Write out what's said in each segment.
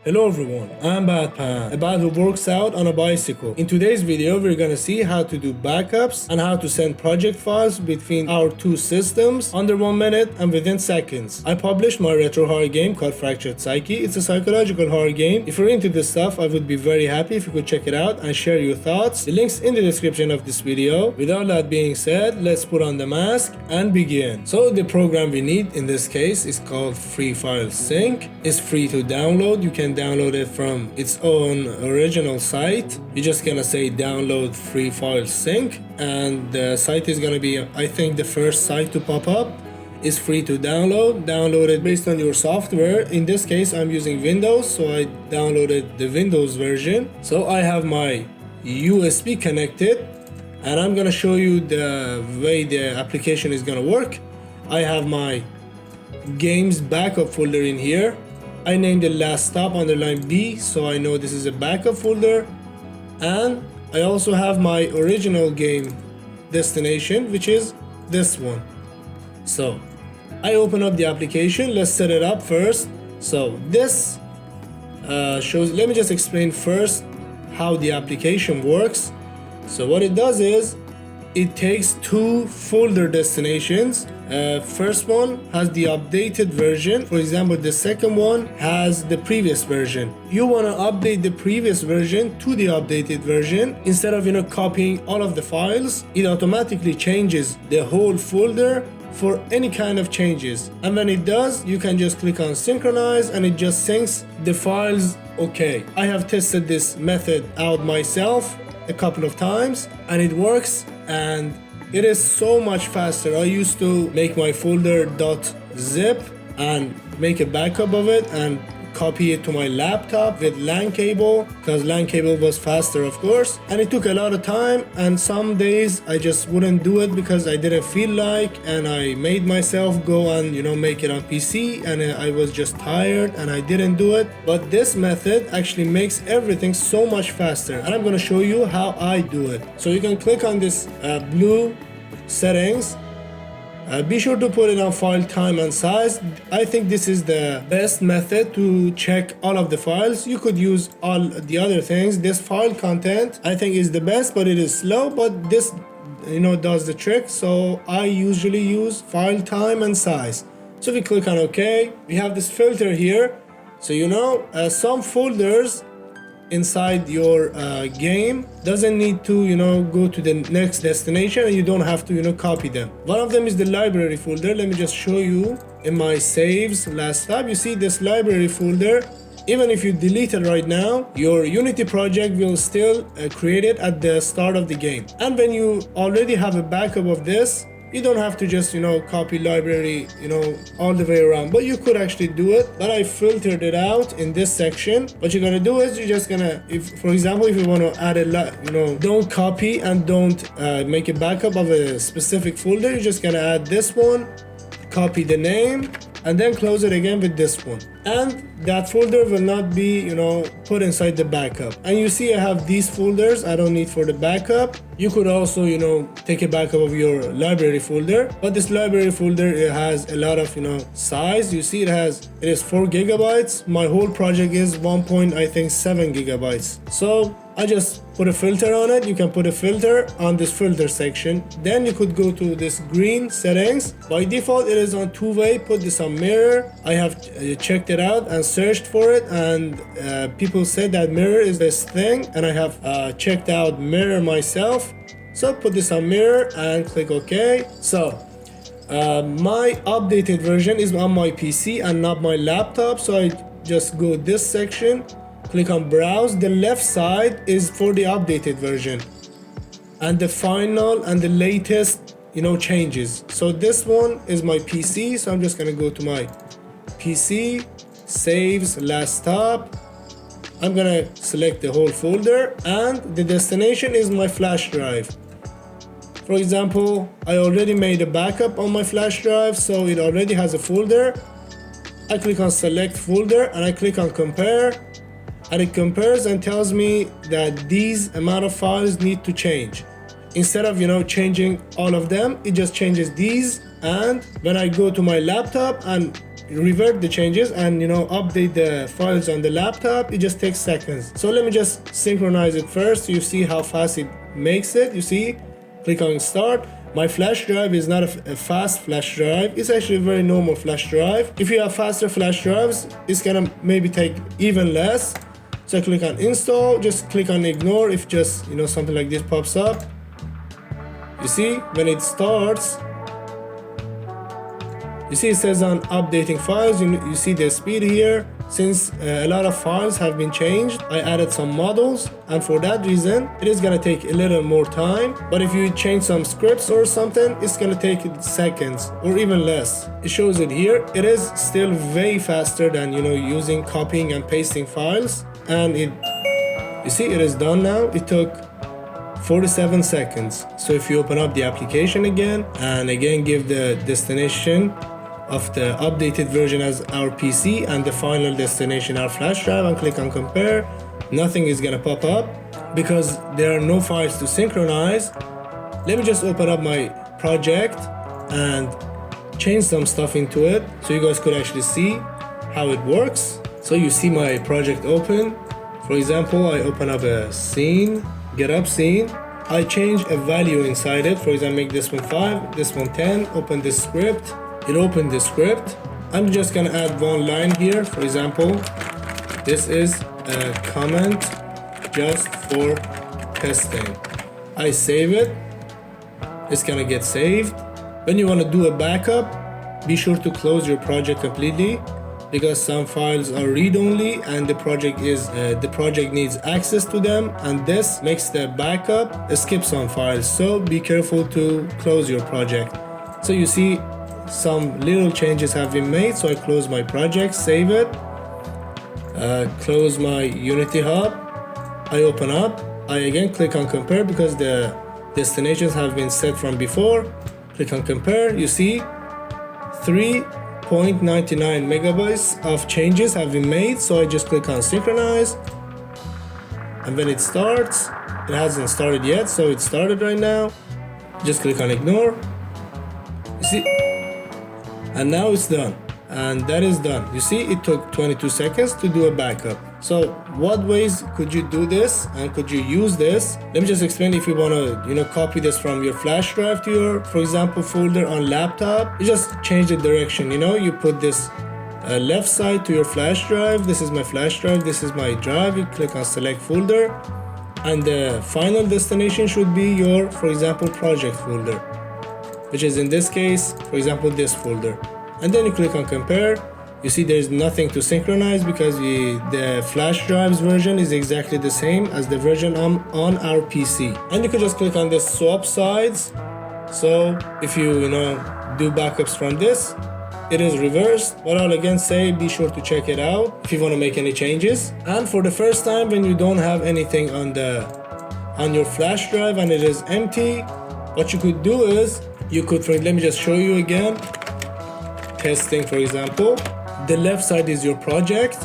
Hello everyone, I'm Batpan, a bat who works out on a bicycle. In today's video, we're gonna see how to do backups and how to send project files between our two systems under 1 minute and within seconds. I published my retro horror game called Fractured Psyche. It's a psychological horror game. If you're into this stuff, I would be very happy if you could check it out and share your thoughts. The link's in the description of this video. With all that being said, let's put on the mask and begin. So the program we need in this case is called FreeFileSync. It's free to download. You can download it from its own original site. You're just gonna say download FreeFileSync, and the site is gonna be, I think, the first site to pop up. It's free to download. Download it based on your software. In this case, I'm using Windows, so I downloaded the Windows version. So I have my USB connected, and I'm gonna show you the way the application is gonna work. I have my games backup folder in here. I named it last stop underline B, so I know this is a backup folder. And I also have my original game destination, which is this one. So I open up the application. Let's set it up first. So this shows, let me just explain first how the application works. So what it does is it takes two folder destinations. First one has the updated version. For example, the second one has the previous version. You want to update the previous version to the updated version. Instead of copying all of the files, it automatically changes the whole folder for any kind of changes. And when it does, you can just click on synchronize and it just syncs the files. Okay, I have tested this method out myself a couple of times and it works, and it is so much faster. I used to make my folder .zip and make a backup of it and copy it to my laptop with LAN cable, because LAN cable was faster, of course, and it took a lot of time. And some days I just wouldn't do it because I didn't feel like, and I made myself go and make it on PC, and I was just tired and I didn't do it. But this method actually makes everything so much faster, and I'm going to show you how I do it. So you can click on this blue settings. Be sure to put it on file time and size. I think this is the best method to check all of the files. You could use all the other things. This file content I think is the best, but it is slow, but this does the trick. So I usually use file time and size. So we click on OK. We have this filter here. So some folders inside your game doesn't need to go to the next destination, and you don't have to copy them. One of them is the library folder. Let me just show you in my saves last tab. You see this library folder. Even if you delete it right now, your Unity project will still create it at the start of the game. And when you already have a backup of this, you don't have to just copy library all the way around, but you could actually do it. But I filtered it out in this section. What you're gonna do is you're just gonna, for example, if you want to add a don't copy and don't make a backup of a specific folder, you're just gonna add this one, copy the name, and then close it again with this one, and that folder will not be put inside the backup. And you see I have these folders I don't need for the backup. You could also take a backup of your library folder, but this library folder, it has a lot of size. You see it is 4 gigabytes. My whole project is 1.7 gigabytes. So I just put a filter on it. You can put a filter on this filter section. Then you could go to this green settings. By default it is on two-way. Put this on mirror. I have checked it out and searched for it, and people said that mirror is this thing, and I have checked out mirror myself. So put this on mirror and click OK. So my updated version is on my PC and not my laptop, so I just go this section, click on browse. The left side is for the updated version and the final and the latest changes. So this one is my PC, so I'm just gonna go to my PC, saves, last stop. I'm gonna select the whole folder, and the destination is my flash drive. For example, I already made a backup on my flash drive, so it already has a folder. I click on select folder and I click on compare, and it compares and tells me that these amount of files need to change. Instead of changing all of them, it just changes these. And when I go to my laptop and revert the changes and update the files on the laptop, it just takes seconds. So let me just synchronize it first so you see how fast it makes it. You see, click on start. My flash drive is not a fast flash drive, it's actually a very normal flash drive. If you have faster flash drives, it's gonna maybe take even less. So I click on install, just click on ignore if just something like this pops up. You see, when it starts, you see it says on updating files. You see the speed here. Since a lot of files have been changed, I added some models, and for that reason it is gonna take a little more time. But if you change some scripts or something, it's gonna take seconds or even less. It shows it here. It is still way faster than using copying and pasting files. And you see it is done now. It took 47 seconds. So if you open up the application again and again give the destination of the updated version as our PC and the final destination our flash drive and click on compare, nothing is gonna pop up because there are no files to synchronize. Let me just open up my project and change some stuff into it so you guys could actually see how it works. So you see my project open. For example, I open up a scene, get up scene. I change a value inside it. For example, make this one 5, this one 10, open this script. It opened the script. I'm just gonna add one line here. For example, this is a comment just for testing. I save it. It's gonna get saved. When you wanna do a backup, be sure to close your project completely because some files are read-only and the project needs access to them, and this makes the backup skip some files. So be careful to close your project. So you see some little changes have been made. So I close my project, save it, close my Unity Hub. I open up. I again click on compare because the destinations have been set from before. Click on compare. You see 3.99 megabytes of changes have been made. So I just click on synchronize, and when it starts, it hasn't started yet, so it started right now. Just click on ignore. You see, and now it's done, and that is done. You see, it took 22 seconds to do a backup. So what ways could you do this and could you use this? Let me just explain. If you want to copy this from your flash drive to your, for example, folder on laptop, you just change the direction. You put this left side to your flash drive. This is my flash drive, this is my drive. You click on select folder, and the final destination should be your, for example, project folder, which is in this case, for example, this folder. And then you click on compare. You see there's nothing to synchronize because the flash drive's version is exactly the same as the version on our PC. And you can just click on this swap sides. So if you do backups from this, it is reversed. But I'll again say be sure to check it out if you want to make any changes. And for the first time, when you don't have anything on your flash drive and it is empty, what you could do is let me just show you again. Testing, for example. The left side is your project,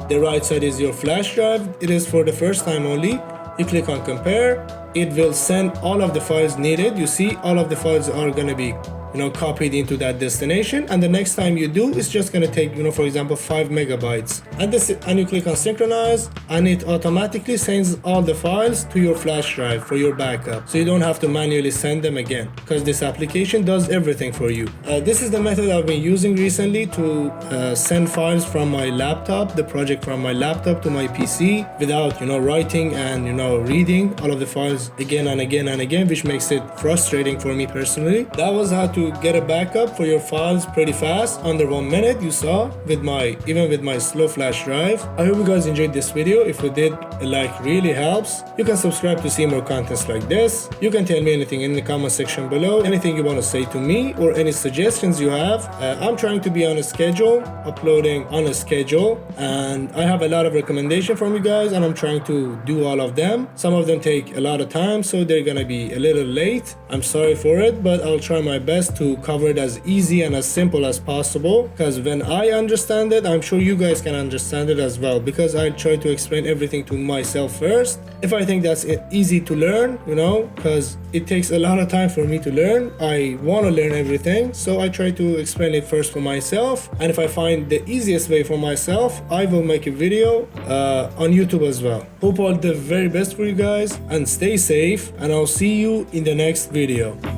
the right side is your flash drive. It is for the first time only. You click on compare, it will send all of the files needed. You see all of the files are gonna be copied into that destination, and the next time you do, it's just gonna take for example 5 megabytes. And you click on synchronize, and it automatically sends all the files to your flash drive for your backup, so you don't have to manually send them again because this application does everything for you. This is the method I've been using recently to send files from my laptop, the project from my laptop to my PC without writing and reading all of the files again and again and again, which makes it frustrating for me personally. That was how to get a backup for your files pretty fast, under 1 minute. You saw even with my slow flash drive. I hope you guys enjoyed this video. If you did, a like really helps. You can subscribe to see more contents like this. You can tell me anything in the comment section below, anything you want to say to me or any suggestions you have. I'm trying to be on a schedule, uploading on a schedule, and I have a lot of recommendations from you guys, and I'm trying to do all of them. Some of them take a lot of time, so they're gonna be a little late. I'm sorry for it, but I'll try my best best to cover it as easy and as simple as possible, because when I understand it, I'm sure you guys can understand it as well, because I try to explain everything to myself first. If I think that's easy to learn, you know, because it takes a lot of time for me to learn. I want to learn everything, so I try to explain it first for myself. And if I find the easiest way for myself, I will make a video on YouTube as well. Hope all the very best for you guys, and stay safe, and I'll see you in the next video.